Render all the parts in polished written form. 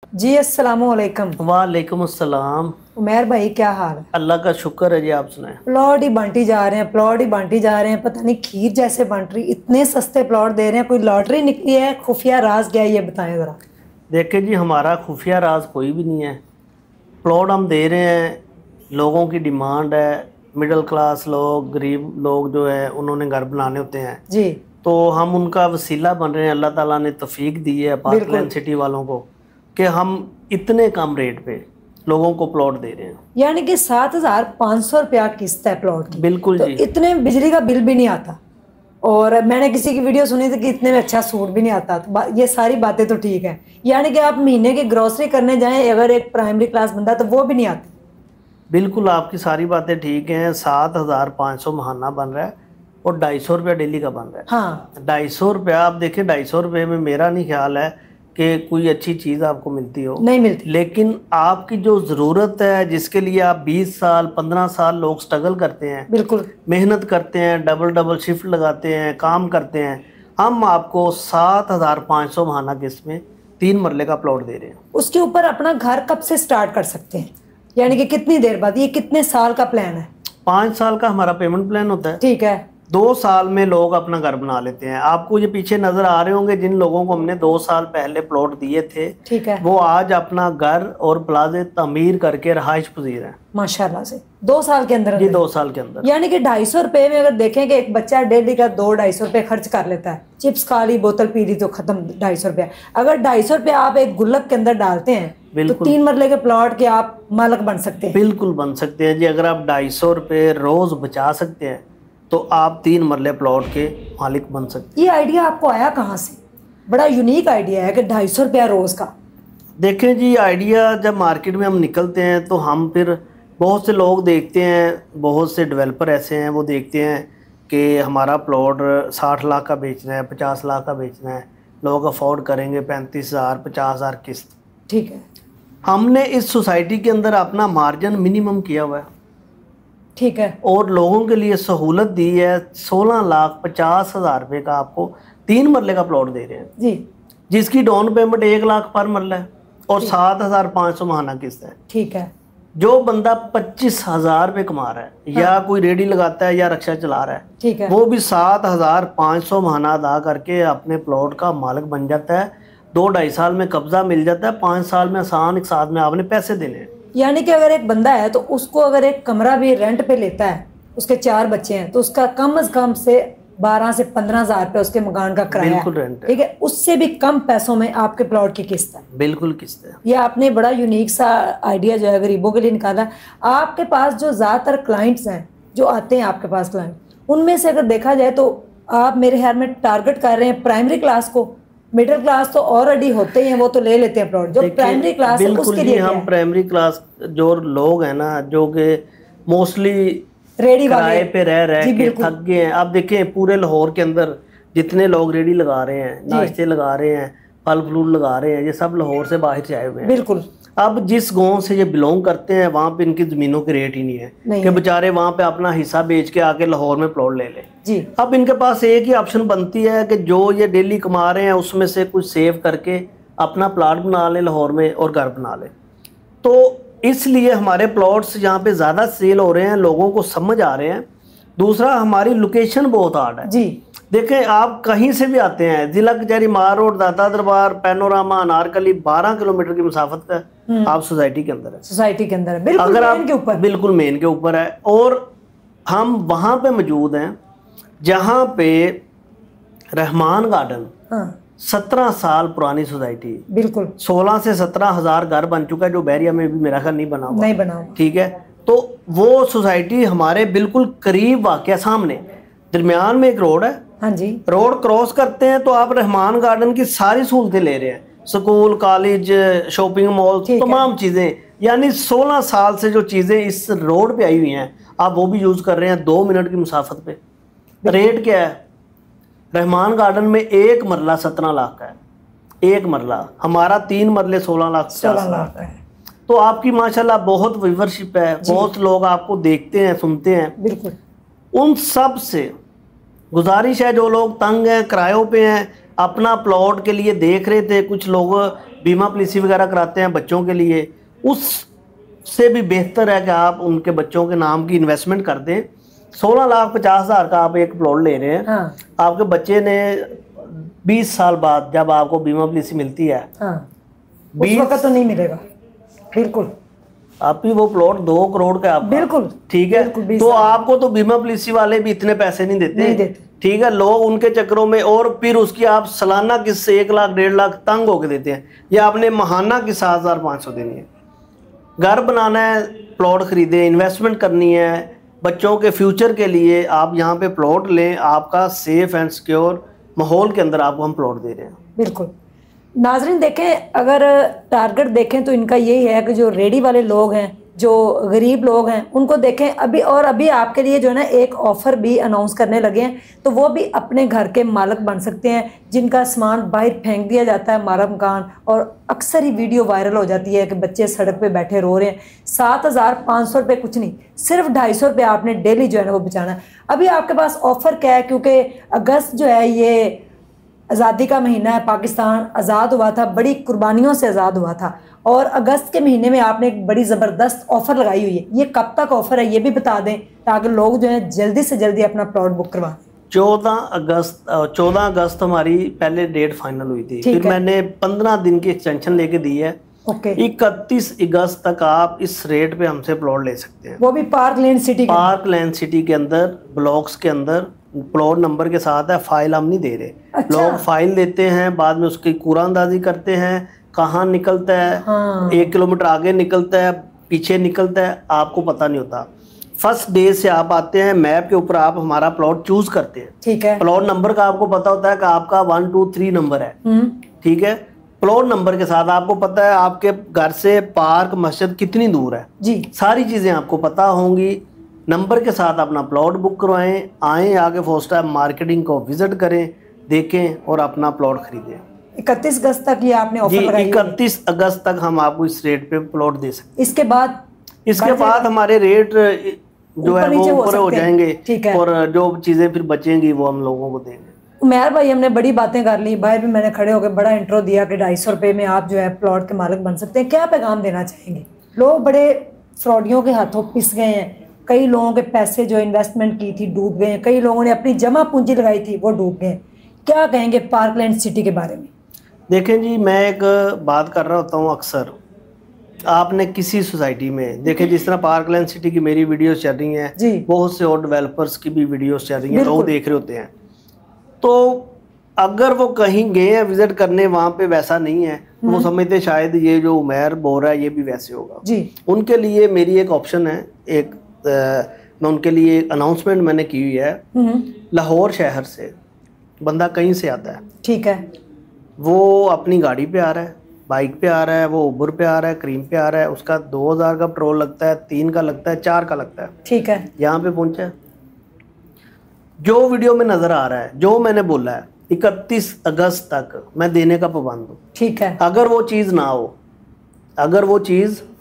जी अस्सलाम वालेकुम। वालेकुम अस्सलाम। उमेर भाई क्या हाल है? अल्लाह का शुक्र है जी, आप सुनाएं। प्लॉट ही बांटी जा रहे हैं, प्लॉट ही बांटी जा रहे हैं, पता नहीं खीर जैसे बांट रही, इतने सस्ते प्लॉट दे रहे हैं। कोई लॉटरी निकली है? खुफिया राज क्या है ये बताएं जरा। देखें जी, हमारा खुफिया राज कोई भी नहीं है। प्लॉट हम दे रहे हैं, लोगों की डिमांड है। मिडिल क्लास लोग, गरीब लोग जो है उन्होंने घर बनाने होते हैं, जी तो हम उनका वसीला बन रहे हैं। अल्लाह ताला ने तौफीक दी है बिल्कुल। पार्कलैंड सिटी वालों को कि हम इतने कम रेट पे लोगों को प्लॉट दे रहे हैं। यानी कि 7,500 रुपया किस्त है प्लॉट की। बिल्कुल तो जी। इतने बिजली का बिल भी नहीं आता। और मैंने किसी की वीडियो सुनी थी कि इतने में अच्छा सूट भी नहीं आता। तो ये सारी बातें तो ठीक है, यानी कि आप महीने की ग्रोसरी करने जाएं अगर एक प्राइमरी क्लास बंदा, तो वो भी नहीं आती। बिल्कुल आपकी सारी बातें ठीक हैं। 7,500 महाना बन रहा है और 250 रुपया डेली का बन रहा है। हाँ 250 रुपया, आप देखिए 250 रुपये में मेरा नहीं ख्याल है कि कोई अच्छी चीज़ आपको मिलती हो, नहीं मिलती। लेकिन आपकी जो ज़रूरत है, जिसके लिए आप 20 साल 15 साल लोग स्ट्रगल करते हैं, बिल्कुल मेहनत करते हैं, डबल डबल शिफ्ट लगाते हैं, काम करते हैं, हम आपको 7,500 महाना किस्त में 3 मरले का प्लॉट दे रहे हैं। उसके ऊपर अपना घर कब से स्टार्ट कर सकते हैं? यानी कि कितनी देर बाद, ये कितने साल का प्लान है? 5 साल का हमारा पेमेंट प्लान होता है। ठीक है। 2 साल में लोग अपना घर बना लेते हैं। आपको ये पीछे नजर आ रहे होंगे जिन लोगों को हमने 2 साल पहले प्लॉट दिए थे, ठीक है। वो आज अपना घर और प्लाजे तमीर करके रहाइश पजीर हैं माशाल्लाह से 2 साल के अंदर जी। अंदर। 2 साल के अंदर। यानी कि 250 रुपये में अगर देखें कि एक बच्चा डेली का 200-250 रुपये खर्च कर लेता है, चिप्स खा ली, बोतल पी ली, तो खत्म 250 रुपया। अगर 250 रुपये आप एक गुल्लक के अंदर डालते हैं तो बिल्कुल 3 मरले के प्लॉट के आप मालिक बन सकते हैं। बिल्कुल बन सकते हैं जी। अगर आप 250 रुपये रोज बचा सकते हैं तो आप 3 मरले प्लॉट के मालिक बन सकते ये आइडिया आपको आया कहाँ से? बड़ा यूनिक आइडिया है कि 250 रुपया रोज का। हैं। देखें जी, आइडिया जब मार्केट में हम निकलते हैं तो हम फिर बहुत से लोग देखते हैं, बहुत से डेवलपर ऐसे हैं, वो देखते हैं कि हमारा प्लॉट 60 लाख का बेचना है, 50 लाख का बेचना है, लोग अफोर्ड करेंगे 35,000 50,000 किस्त। ठीक है। हमने इस सोसाइटी के अंदर अपना मार्जिन मिनिमम किया हुआ है ठीक है। और लोगों के लिए सहूलत दी है। 16,50,000 रुपये का आपको 3 मरले का प्लॉट दे रहे हैं जी जिसकी डाउन पेमेंट 1 लाख पर मरला है और 7,500 महाना किस्त है। ठीक है। जो बंदा 25,000 रुपये कमा रहा है, या कोई रेडी लगाता है या रिक्शा चला रहा है, ठीक है। वो भी 7,500 महाना अदा करके अपने प्लॉट का मालिक बन जाता है। 2-2.5 साल में कब्जा मिल जाता है, 5 साल में आसान एक साथ में आपने पैसे देने हैं। यानी कि अगर एक बंदा है तो उसको अगर एक कमरा भी रेंट पे लेता है, उसके 4 बच्चे हैं, तो उसका कम से कम से 12 से 15,000 रुपये उसके मकान का किराया बिल्कुल रेंट है। ठीक है। उससे भी कम पैसों में आपके प्लॉट की किस्त है। बिल्कुल किस्त है। ये आपने बड़ा यूनिक सा आइडिया जो है गरीबों के लिए निकाला है। आपके पास जो ज़्यादातर क्लाइंट्स हैं जो आते हैं आपके पास क्लाइंट, उनमें से अगर देखा जाए तो आप मेरे ख्याल में टारगेट कर रहे हैं प्राइमरी क्लास को। मिडिल क्लास तो ऑलरेडी होते ही हैं, वो तो ले लेते हैं प्लॉट। जो प्राइमरी क्लास है बिल्कुल उसके जी, लिए हम प्राइमरी क्लास जो लोग हैं ना, जो कि मोस्टली रेडी किराए वाले पे रह जी के बिल्कुल। थक गए हैं। आप देखें पूरे लाहौर के अंदर जितने लोग रेडी लगा रहे हैं, नाश्ते लगा रहे हैं, फल फ्रूट लगा रहे हैं, ये सब लाहौर से बाहर से आए हुए हैं। बिल्कुल। अब जिस गांव से ये बिलोंग करते हैं वहाँ पे इनकी ज़मीनों के रेट ही नहीं है कि बेचारे वहाँ पे अपना हिस्सा बेच के आके लाहौर में प्लॉट ले लें जी। अब इनके पास एक ही ऑप्शन बनती है कि जो ये डेली कमा रहे हैं उसमें से कुछ सेव करके अपना प्लाट बना लें लाहौर में और घर बना लें। तो इसलिए हमारे प्लॉट्स यहाँ पे ज़्यादा सेल हो रहे हैं, लोगों को समझ आ रहे हैं। दूसरा, हमारी लोकेशन बहुत हार्ड है जी। देखें, आप कहीं से भी आते हैं, जिला कचहरी, मार रोड, दाता दरबार, पैनोरामा, अनारकली, 12 किलोमीटर की मुसाफत का आप सोसाइटी के अंदर है। सोसाइटी के अंदर है, बिल्कुल अगर आप मेन के ऊपर। बिल्कुल मेन के ऊपर है। और हम वहाँ पे मौजूद हैं जहाँ पे रहमान गार्डन, हाँ 17 साल पुरानी सोसाइटी, बिल्कुल 16 से 17,000 घर बन चुका है, जो बहरिया में भी मेरा ख्याल नहीं बना हुआ। नहीं बना हुआ। ठीक है, तो वो सोसाइटी हमारे बिल्कुल करीब वाक़या सामने, दरमियान में एक रोड है। हाँ जी। रोड क्रॉस करते हैं तो आप रहमान गार्डन की सारी सहूलतें ले रहे हैं, स्कूल, कॉलेज, शॉपिंग मॉल, तमाम चीज़ें। यानी 16 साल से जो चीज़ें इस रोड पे आई हुई हैं आप वो भी यूज़ कर रहे हैं 2 मिनट की मुसाफत पे। रेट क्या है? रहमान गार्डन में 1 मरला 17 लाख का है, 1 मरला। हमारा 3 मरले 16 लाख 50 लाख का है। तो आपकी माशाल्लाह बहुत व्यूवरशिप है, बहुत लोग आपको देखते हैं, सुनते हैं। बिल्कुल। उन सब से गुजारिश है, जो लोग तंग हैं, किरायों पे हैं, अपना प्लॉट के लिए देख रहे थे, कुछ लोग बीमा पॉलिसी वगैरह कराते हैं बच्चों के लिए, उससे भी बेहतर है कि आप उनके बच्चों के नाम की इन्वेस्टमेंट कर दें। 16,50,000 का आप एक प्लॉट ले रहे हैं, हाँ। आपके बच्चे ने 20 साल बाद जब आपको बीमा पॉलिसी मिलती है, हाँ। उस वक्त तो नहीं मिलेगा, बिल्कुल आप ही वो प्लॉट 2 करोड़ का आपका, बिल्कुल ठीक है, बिल्कुल, तो आपको तो बीमा पॉलिसी वाले भी इतने पैसे नहीं देते, ठीक है, लोग उनके चक्करों में, और फिर उसकी आप सालाना किस्त 1 लाख 1.5 लाख तंग होके देते हैं, या आपने महाना की 7,500 देनी है। घर बनाना है, प्लॉट खरीदे, इन्वेस्टमेंट करनी है बच्चों के फ्यूचर के लिए, आप यहाँ पे प्लॉट लें, आपका सेफ एंड सिक्योर माहौल के अंदर आपको हम प्लॉट दे रहे हैं। बिल्कुल। नाजरीन देखें, अगर टारगेट देखें तो इनका यही है कि जो रेडी वाले लोग हैं, जो गरीब लोग हैं, उनको देखें अभी, और अभी आपके लिए जो है ना एक ऑफ़र भी अनाउंस करने लगे हैं, तो वो भी अपने घर के मालिक बन सकते हैं, जिनका सामान बाहर फेंक दिया जाता है मारा मकान, और अक्सर ही वीडियो वायरल हो जाती है कि बच्चे सड़क पे बैठे रो रहे हैं। 7,500 रुपये कुछ नहीं, सिर्फ 250 रुपये आपने डेली जो है ना वो बचाना है। अभी आपके पास ऑफ़र क्या है, क्योंकि अगस्त जो है ये आज़ादी का महीना है, पाकिस्तान आज़ाद हुआ था, बड़ी कुर्बानियों से आज़ाद हुआ था, और अगस्त के महीने में आपने एक बड़ी ज़बरदस्त ऑफ़र लगाई हुई है। ये कब तक ऑफ़र है ये भी बता दें, ताकि लोग जो है जल्दी से जल्दी अपना प्लॉट बुक करवा दें। 14 अगस्त हमारी पहले डेट फाइनल हुई थी, फिर मैंने 15 दिन की एक्सटेंशन लेके दी है। 31 अगस्त तक आप इस रेट पे हमसे प्लॉट ले सकते हैं, वो भी पार्क लेन सिटी के अंदर, ब्लॉक्स के अंदर, प्लॉट नंबर के साथ है, फाइल हम नहीं दे रहे। अच्छा। लोग फाइल देते हैं, बाद में उसकी कुरानंदाजी करते हैं, कहाँ निकलता है, हाँ। 1 किलोमीटर आगे निकलता है, पीछे निकलता है, आपको पता नहीं होता। फर्स्ट डे से आप आते हैं, मैप के ऊपर आप हमारा प्लॉट चूज करते हैं, ठीक है, प्लॉट नंबर का आपको पता होता है कि आपका 1 2 3 नंबर है, ठीक है, प्लॉट नंबर के साथ आपको पता है आपके घर से पार्क मस्जिद कितनी दूर है जी, सारी चीजें आपको पता होंगी। नंबर के साथ अपना प्लॉट बुक करवाएं, आएँ आगे फर्स्ट टाइम मार्केटिंग को विजिट करें, देखें और अपना प्लॉट खरीदें। 31 अगस्त तक ये आपने ऑफर लगाई है? 31 अगस्त तक हम आपको इस रेट पे प्लॉट दे सकते हैं। इसके बाद हमारे रेट जो है वो ऊपर हो जाएंगे, और जो चीजें फिर बचेंगी वो हम लोगों को देंगे। उमैर भाई, हमने बड़ी बातें कर ली, भाई भी मैंने खड़े होकर बड़ा इंट्रो दिया कि 250 रुपये में आप जो है प्लॉट के मालिक बन सकते हैं। क्या पैगाम देना चाहेंगे? लोग बड़े फ्रॉडियों के हाथों पिस गए हैं, कई लोगों के पैसे जो इन्वेस्टमेंट की थी डूब गए हैं, कई लोगों ने अपनी जमा पूंजी लगाई थी वो डूब गए। क्या कहेंगे पार्कलैंड सिटी के बारे में? देखें जी, मैं एक बात कर रहा होता हूँ अक्सर, आपने किसी सोसाइटी में देखें, जिस तरह पार्कलैंड सिटी की मेरी वीडियोस चल रही हैं, बहुत से और डेवलपर्स की भी वीडियोस चल रही हैं, लोग देख रहे होते हैं, तो अगर वो कहीं गए हैं विजिट करने, वहाँ पे वैसा नहीं है, तो वो समझते शायद ये जो उमैर बोल रहा है ये भी वैसे होगा जी। उनके लिए मेरी एक ऑप्शन है, मैं उनके लिए अनाउंसमेंट मैंने की हुई है। लाहौर शहर से बंदा कहीं से आता है, ठीक है, वो अपनी गाड़ी पे आ रहा है, बाइक पे आ रहा है, वो उबर पे आ रहा है, क्रीम पे आ रहा है, उसका 2000 का पेट्रोल लगता है, 3 का लगता है, 4 का लगता है, ठीक है, यहाँ पे पहुंचा है। जो वीडियो में नजर आ रहा है, जो मैंने बोला है, 31 अगस्त तक मैं देने का पाबंद हूँ, ठीक है। अगर वो चीज़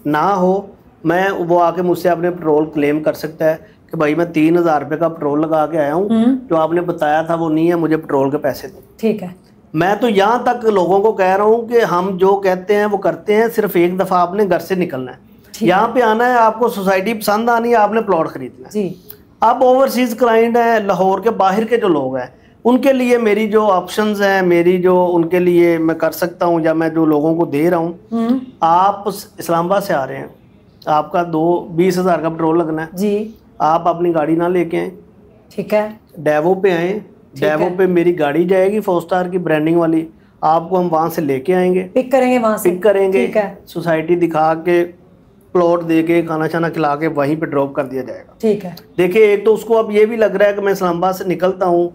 ना हो, मैं वो आके मुझसे अपने पेट्रोल क्लेम कर सकता है कि भाई मैं 3000 रुपये का पेट्रोल लगा के आया हूँ, जो आपने बताया था वो नहीं है, मुझे पेट्रोल के पैसे दो, ठीक है। मैं तो यहाँ तक लोगों को कह रहा हूँ कि हम जो कहते हैं वो करते हैं, सिर्फ एक दफ़ा आपने घर से निकलना है, यहाँ पे आना है, आपको सोसाइटी पसंद आनी है, आपने प्लॉट खरीदना है जी। अब ओवरसीज क्लाइंट हैं, लाहौर के बाहर के जो लोग हैं, उनके लिए मेरी जो ऑप्शंस हैं, मेरी जो उनके लिए मैं कर सकता हूँ, या मैं जो लोगों को दे रहा हूँ, आप इस्लामाबाद से आ रहे हैं, आपका 20,000 का पेट्रोल लगना है जी, आप अपनी गाड़ी ना लेके आए, ठीक है, डेवो पे आए, डेवो पे मेरी गाड़ी जाएगी 4 स्टार की ब्रांडिंग वाली, आपको हम वहाँ से लेके आएंगे, पिक करेंगे, वहाँ से पिक करेंगे, सोसाइटी दिखा के, प्लॉट दे के, खाना छाना खिला के वहीं पे ड्रॉप कर दिया जाएगा, ठीक है। देखिए, एक तो उसको अब ये भी लग रहा है कि मैं इस्लामाबाद से निकलता हूँ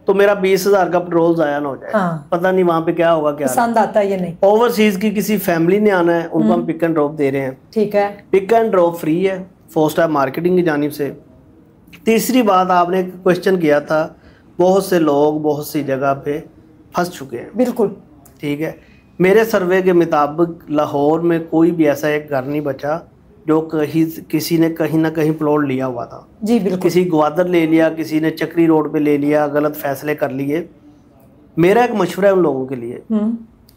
तो मेरा 20,000 का पेट्रोल जाया ना हो जाए, हाँ। पता नहीं वहाँ पे क्या होगा, क्या पसंद आता है ये नहीं। ओवरसीज की किसी फैमिली ने आना है, उनको हम पिक एंड ड्रॉप दे रहे हैं, ठीक है, पिक एंड ड्रॉप फ्री है 4 स्टार मार्केटिंग की जानिब से। तीसरी बात, आपने क्वेश्चन किया था, बहुत से लोग बहुत सी जगह पे फंस चुके हैं, बिल्कुल ठीक है। मेरे सर्वे के मुताबिक लाहौर में कोई भी ऐसा एक घर नहीं बचा जो किसी ने कहीं ना कहीं प्लॉट लिया हुआ था जी, बिल्कुल। किसी ग्वादर ले लिया, किसी ने चक्री रोड पे ले लिया, गलत फैसले कर लिए। मेरा एक मशवरा है उन लोगों के लिए,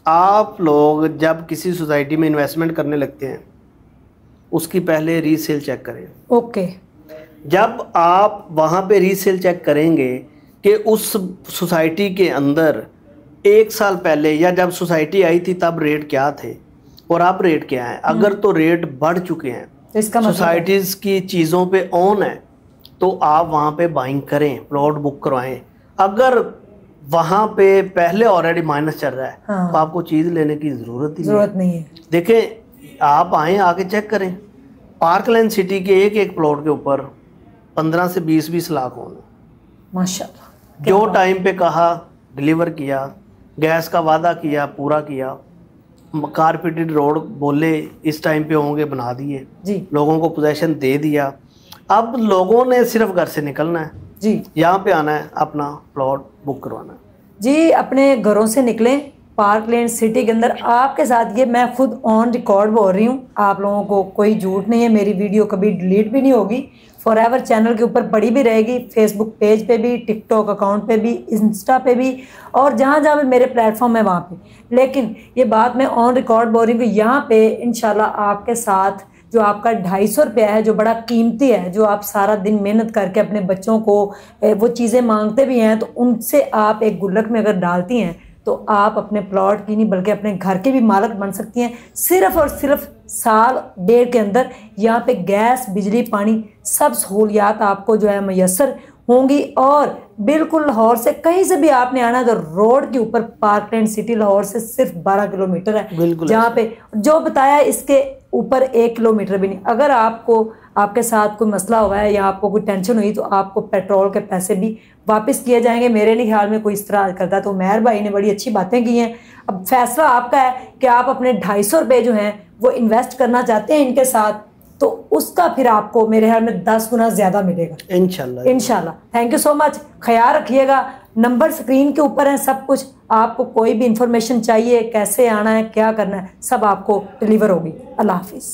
आप लोग जब किसी सोसाइटी में इन्वेस्टमेंट करने लगते हैं उसकी पहले रीसेल चेक करें। ओके। जब आप वहाँ पे रीसेल चेक करेंगे कि उस सोसाइटी के अंदर 1 साल पहले या जब सोसाइटी आई थी तब रेट क्या थे और अब रेट क्या है, अगर तो रेट बढ़ चुके हैं, तो इसका मतलब सोसाइटीज़ की चीज़ों पे ऑन है, तो आप वहाँ पे बाइंग करें, प्लॉट बुक करवाएं। अगर वहाँ पे पहले ऑलरेडी माइनस चल रहा है, हाँ। तो आपको चीज़ लेने की ज़रूरत नहीं है। देखें, आप आएँ, आके चेक करें, पार्कलैंड सिटी के एक प्लॉट के ऊपर 15 से 20 लाख होने माशाल्लाह। जो टाइम पे कहा डिलीवर किया, गैस का वादा किया पूरा किया, कारपेटेड रोड बोले इस टाइम पे होंगे बना दिए जी, लोगों को पोजेशन दे दिया। अब लोगों ने सिर्फ घर से निकलना है जी, यहाँ पे आना है, अपना प्लॉट बुक करवाना है जी। अपने घरों से निकलें, पार्कलैंड सिटी के अंदर आपके साथ, ये मैं खुद ऑन रिकॉर्ड बोल रही हूँ, आप लोगों को कोई झूठ नहीं है। मेरी वीडियो कभी डिलीट भी नहीं होगी, फॉरएवर चैनल के ऊपर पड़ी भी रहेगी, फेसबुक पेज पे भी, टिकटॉक अकाउंट पे भी, इंस्टा पे भी, और जहाँ जहाँ भी मेरे प्लेटफॉर्म है वहाँ पे। लेकिन ये बात मैं ऑन रिकॉर्ड बोल रही हूँ कि यहाँ पे इंशाल्लाह आपके साथ जो आपका 250 रुपया है, जो बड़ा कीमती है, जो आप सारा दिन मेहनत करके अपने बच्चों को वो चीज़ें मांगते भी हैं, तो उनसे आप एक गुल्लक में अगर डालती हैं तो आप अपने प्लॉट की नहीं बल्कि अपने घर के भी मालिक बन सकती हैं। सिर्फ और सिर्फ 1.5 साल के अंदर यहाँ पे गैस, बिजली, पानी सब सहूलियात आपको जो है मैसर होंगी। और बिल्कुल लाहौर से कहीं से भी आपने आना है तो रोड के ऊपर पार्कलैंड सिटी लाहौर से सिर्फ 12 किलोमीटर है, जहाँ पे जो बताया इसके ऊपर 1 किलोमीटर भी नहीं। अगर आपको आपके साथ कोई मसला हुआ है या आपको कोई टेंशन हुई तो आपको पेट्रोल के पैसे भी वापस किए जाएंगे। मेरे नहीं ख्याल में कोई इस तरह करता, तो मेहर भाई ने बड़ी अच्छी बातें की हैं। अब फैसला आपका है कि आप अपने 250 रुपये जो हैं वो इन्वेस्ट करना चाहते हैं इनके साथ, तो उसका फिर आपको मेरे ख्याल में 10 गुना ज़्यादा मिलेगा इंशाल्लाह। इंशाल्लाह। Thank you so much. ख्याल रखिएगा, नंबर स्क्रीन के ऊपर है, सब कुछ आपको कोई भी इंफॉर्मेशन चाहिए, कैसे आना है, क्या करना है, सब आपको डिलीवर होगी। अल्लाह हाफिज़।